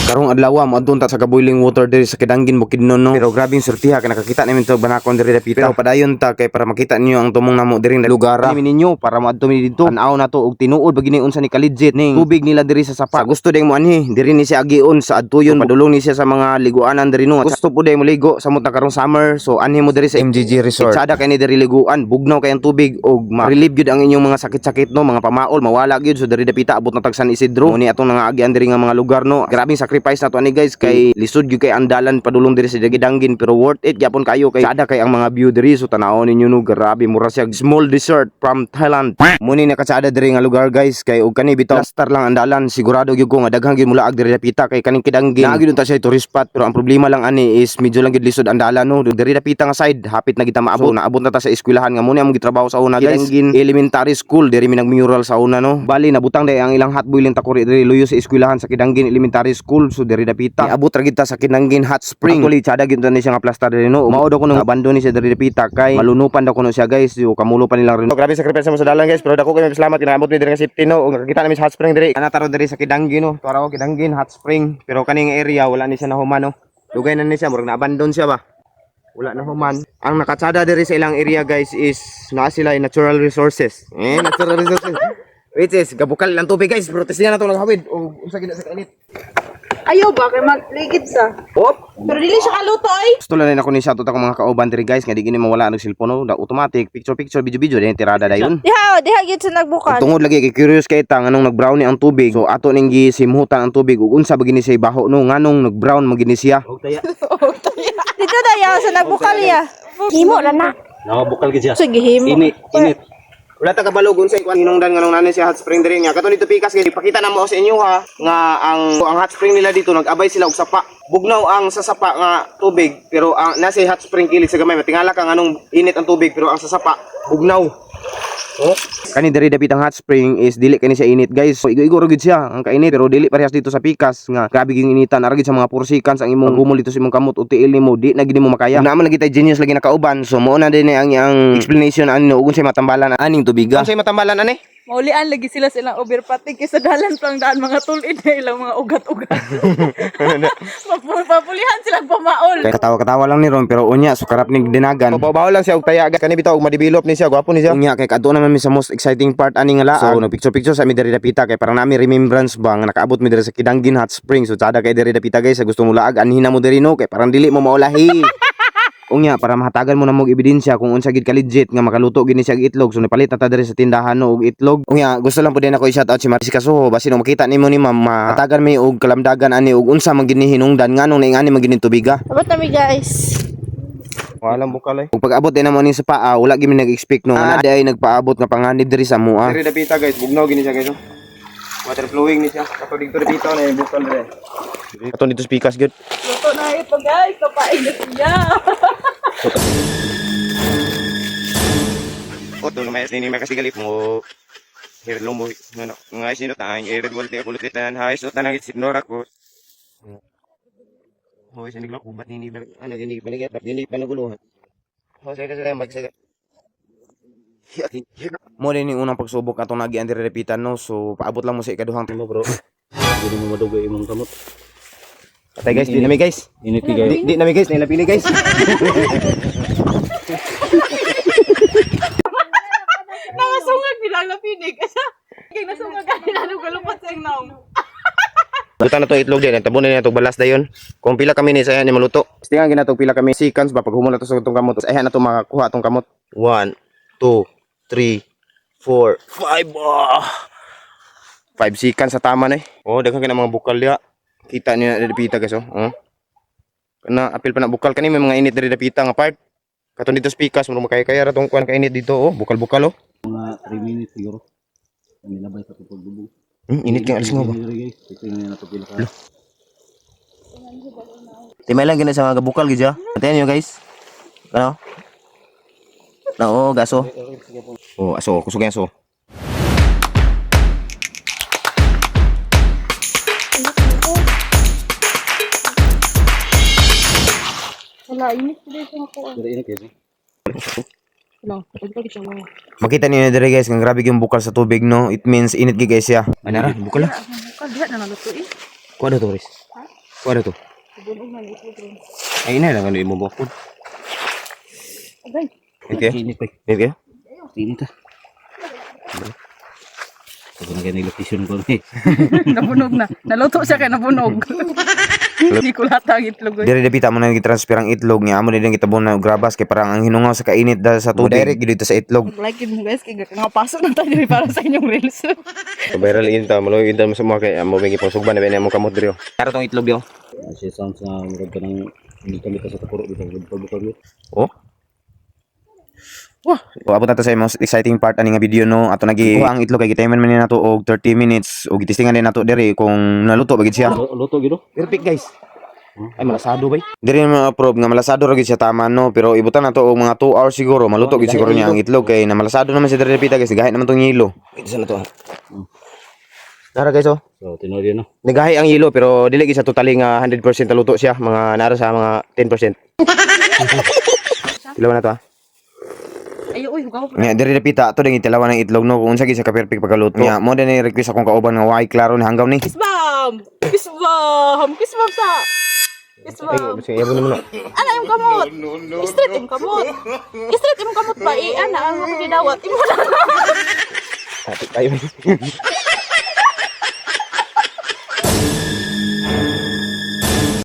Karong adlaw mo adun ta sa boiling water diri sa Kidangin Bukidnon no. Pero grabing sortiha kay nakakita namin to banakon diri dapita. Pero padayon ta kay para makita niyo ang tumong namo diri lugar. Ani ninyo para moadto mi dito. Tan-aw na to og tinuod bagini unsa ni kaligit ning tubig nila diri sa sapa. Sa gusto ding mo anhi diri ni siya agion sa adtuyon. Padulong ni siya sa mga liguanan diri no. Gusto po day mo ligo samot na karong summer. So anhi mo diri sa MGG Resort. Sada kay ni diri liguan, bugnaw kay ang tubig og ma-relieve gyud ang inyong mga sakit-sakit no, mga pamaol mawala gyud. So diri dapita abot na tag San Isidro. Ni atong nangaagian diri nga mga lugar no. Grabing sacrifice na to ani guys kay lisod gyud kay andalan padulong diri sa Dagidangin pero worth it gyapon kayo kay sada kay ang mga view diri. So tanawon ninyo no, grabe mura siya small dessert from Thailand. Muni nakasada diri nga lugar guys kay og kani bitaw star lang andalan sigurado gyud ko nga daghang gyud mulaag diri dapita kay kaning Kidangin. Naagi ta siya tourist spot pero ang problema lang ani is medyo lang gyud lisod andalan no. Diri dapita nga side hapit na kita maabot. So naabot na ta sa eskwelahan nga muni among gitrabaho sa una guys. Kidangin Elementary School diri mi nagmural sa una no. Bali nabutang day ang ilang hot boiling takuri diri luyo sa eskwelahan sa Kidangin Elementary School. So diri dapita abot ra kita sa Kidangin Hot Spring. Actually tsada gyud ni siya nga plastar diri no. Mao daw ko nang abandon ni siya diri dapita kay malunupan daw kuno siya guys. Yo kamulo pa nilang rin. Grabe sacrifice mo sa dalan guys pero dako kami salamat kinaabot mi diri nga safety no. Og nakita namin sa Hot Spring diri. Ana taro diri sa Kidangin no. Tuara ko Kidangin Hot Spring pero kaning area wala ni siya nahuman no. Dugay na ni siya murag na abandon siya ba. Wala na human. Ang nakatsada diri sa ilang area guys is naa sila natural resources. Natural resources. Which is gabukal lang tubig guys. Protest niya na to naghawid o unsa gid sa kainit. Ayaw ba kay magligid sa? Hop. Pero dili siya kaluto ay. Gusto lang ako ni shoutout ako mga kauban diri guys nga di gini mawala ang cellphone no. Automatic picture video din tirada dayon. Diha gyud sa nagbukal. Tungod lagi kay curious kay ta nganong nag-brownie ang tubig. So ato ning gisimhutan ang tubig ug unsa bagini siya baho no nganong nag-brown magini siya. Og taya. Dito daya sa nagbukal ya. Himo ra na. Nawabukal gid siya. Sige himo. Init. Wala ta kabalugon sa ikwan hinungdan nganong nanay siya hot spring diri nga katon dito pikas kay ipakita na mo sa inyo ha nga ang hot spring nila dito nag-abay sila og sapa. Bugnaw ang sa sapa nga tubig pero ang nasa hot spring kilig sa gamay matingala ka nganong init ang tubig pero ang sa sapa bugnaw. Oh, kani diri dapit ang hot spring is dili kani siya init guys. So igo-igo ra gid siya ang kainit pero dili parehas dito sa pikas nga grabe ging initan ara gid sa mga pursikans ang imong gumol dito sa imong kamot o tiil nimo di na gid mo makaya. Naman lagi tay genius lagi nakauban. So mo na din ang explanation ani ug unsay matambalan aning tubiga. Unsay matambalan ani? Maulian lagi sila silang overpating kaysa dalan pang daan mga tulid na ilang mga ugat-ugat. Mapulihan silang pamaol. Kay katawa-katawa lang ni Ron pero unya sukarap ning dinagan. Babaw lang siya og taya kani bitaw og ma-develop ni siya gwapo ni siya. Unya kay kadto naman mi sa most exciting part ani nga laag. So nagpicture sa mi diri dapita kay parang nami remembrance ba nga nakaabot mi diri sa Kidangin Hot Spring. So tsada kay diri dapita guys sa gusto mo laag anhin na mo diri no kay parang dili mo maulahi. Unya para mahatagan mo na mong ebidensya kung unsa gid ka legit nga makaluto gini siya og itlog. So nipalit ta diri sa tindahan no og itlog. Unya gusto lang pud din ako i-shout out si Marcy Kasuho basin no makita nimo ni ma'am mahatagan mi og kalamdagan ani og unsa man gini hinungdan nganong naingani man gini tubiga. Abot nami guys. Walang bukal eh. Kung pag-abot din naman ni sa paa, wala gid mi nag-expect no. Ana ay nagpaabot nga panganib diri sa mua. Diri dapita guys, bugnaw gini siya guys. Water flowing ni siya. Kapag dito dapita na bukal diri. Katon dito spikas gud. Luto na ito guys, kapainit niya. Oto may sini may kasigalip mo. Here lumbo no ngay sino tayo red volte kulit tan hay so tanang ignore ako. Hoy sinig lang kubat ni ano gini balikat dili panaguluhan. Hoy sa magsaga. Mo din yung unang pagsubok atong nagian diri repitan no. So paabot lang mo sa ikaduhang timo bro. Dili mo madugay imong kamot. Patay guys, di nami guys. Init kay. Di nami guys, nailapili guys. Nangasungag bilang lapinig. Kaya nasungag kanila nung galupot sa naong. Buta na to itlog din, tabunin na to balas dayon. Kung pila kami ni saya ni maluto. Tingan ginatog pila kami seconds ba pag humula to sa itong kamot. Ay na to makakuha tong kamot. 1 2 3 4 5 5 seconds sa tama na eh. Oh, daghang kana mga bukal dia. Kita niyo na dapita guys oh. Kana apil pa na bukal kani may mga init diri dapita nga part. Katon dito spikas mo makaya-kaya ra tong kuan kainit dito oh, bukal-bukal oh. Mga 3 minutes siguro. Kami labay sa pagbubo. Init kay alis mo ba? Ito na natupil ka. Timay lang gina sa mga bukal gid ya. Antayin niyo guys. Ano? Na oh, gaso. Oh, aso, kusog yan aso. Wala, init dito ako. Dili init kay. Wala, pagka kita mo. Makita niyo na dire guys, kung grabe yung bukal sa tubig no. It means init gid guys ya. Anara, bukal la. Bukal diha na naluto eh. Kuha daw to, Riz. Ano to? Bunog na itlog ron. Ay, ina lang ano yung mabukod. Agay. Okay? Init pa. Okay? Init ah. Ito na ganyan yung location ko eh. Nabunog na. Naluto siya kaya nabunog. Hindi ko lahat ang itlog. Dire dapita mo na gitransfer ang itlog niya. Amo din kita na grabas kay parang ang hinungaw sa kainit dahil sa tubig. Direct dito sa itlog. Like it mo guys, kaya nakapasok na tayo para sa inyong reels. Viral inta, maluwi inta mo sa mga kay mo bingi pang sugban na ba mo kamot diri. Para tong itlog dio. Kasi sounds na murag ka ng hindi kami sa tapuro dito. Bukal-bukal yun. Oh. Wah, abot na to sa most exciting part ani nga video no. Ato nagi ang itlog kay gitayaman man ni nato og 30 minutes og gitistingan din nato diri kung naluto bagid siya. Luto gido. Perfect guys. Ay malasado bay. Diri na approve nga malasado ra gid siya tama no, pero ibutan nato og mga 2 hours siguro maluto gid siguro niya ang itlog kay na malasado naman si diri pita guys, gahi naman tong yelo. Ito sa nato. Nara guys oh. So tinuod yun no. Nagahi ang yelo pero dili gid siya totally nga 100% naluto siya, mga nara sa mga 10%. Ilaw na to ah. Ayo, uy, hugaw po. Nga diri pita ato ding itilawan ng itlog no, kung unsa gid siya ka perfect pagkaluto. Nya mo din request akong kauban nga why klaro ni hanggaw ni. Kiss bam! Kiss bam! Kiss bam sa... Kiss bam! Sige, yabo naman. Ana yung kamot! Straight yung kamot! Straight yung kamot ba? Ana, ang mga gidawat. Imo na. Tayo.